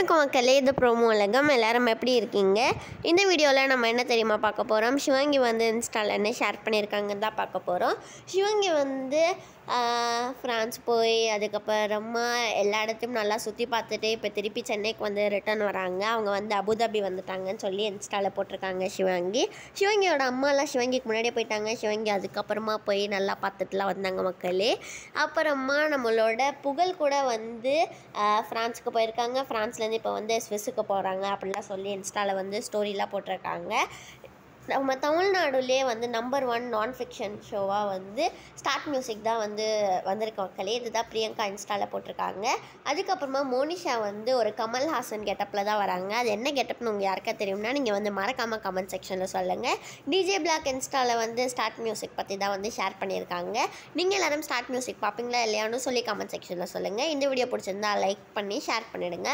வணக்கம் மக்களே, இது ப்ரோமோ உலகம். எல்லாரும் எப்படி இருக்கீங்க? இந்த வீடியோவில் நம்ம என்ன தெரியுமா பார்க்க போகிறோம்? சிவங்கி வந்து இன்ஸ்டாவில் என்ன ஷேர் பண்ணியிருக்காங்கன்னு தான் பார்க்க போகிறோம். சிவங்கி வந்து ஃப்ரான்ஸ் போய் அதுக்கப்புறமா எல்லா இடத்தையும் நல்லா சுற்றி பார்த்துட்டு இப்போ திருப்பி சென்னைக்கு வந்து ரிட்டர்ன் வராங்க. அவங்க வந்து அபுதாபி வந்துட்டாங்கன்னு சொல்லி இன்ஸ்டாவில் போட்டிருக்காங்க சிவங்கியோட அம்மாலாம் சிவங்கிக்கு முன்னாடியே போயிட்டாங்க. சிவங்கி அதுக்கப்புறமா போய் நல்லா பார்த்துட்டுலாம் வந்தாங்க மக்களே. அப்புறமா நம்மளோட புகழ் கூட வந்து ஃப்ரான்ஸுக்கு போயிருக்காங்க. ஃப்ரான்ஸ்லேருந்து இப்போ வந்து ஸ்விஸ்ஸுக்கு போகிறாங்க அப்படிலாம் சொல்லி இன்ஸ்டாவில் வந்து ஸ்டோரிலாம் போட்டிருக்காங்க. நம்ம தமிழ்நாடுலேயே வந்து நம்பர் 1 நான் ஃபிக்ஷன் ஷோவாக வந்து ஸ்டார்ட் மியூசிக் தான் வந்து வந்திருக்க மக்களே. இதுதான் பிரியங்கா இன்ஸ்டாவில் போட்டிருக்காங்க. அதுக்கப்புறமா மோனிஷா வந்து ஒரு கமல்ஹாசன் கெட்டப்பில் தான் வராங்க. அது என்ன கெட்டப்னு உங்களுக்கு யாருக்கா தெரியும்னா நீங்கள் வந்து மறக்காமல் கமெண்ட் செக்ஷனில் சொல்லுங்கள். டிஜே பிளாக் இன்ஸ்டாவில் வந்து ஸ்டார்ட் மியூசிக் பற்றி தான் வந்து ஷேர் பண்ணியிருக்காங்க. நீங்கள் எல்லோரும் ஸ்டார்ட் மியூசிக் பார்ப்பீங்களா இல்லையான்னு சொல்லி கமெண்ட் செக்ஷனில் சொல்லுங்கள். இந்த வீடியோ பிடிச்சிருந்தா லைக் பண்ணி ஷேர் பண்ணிவிடுங்க.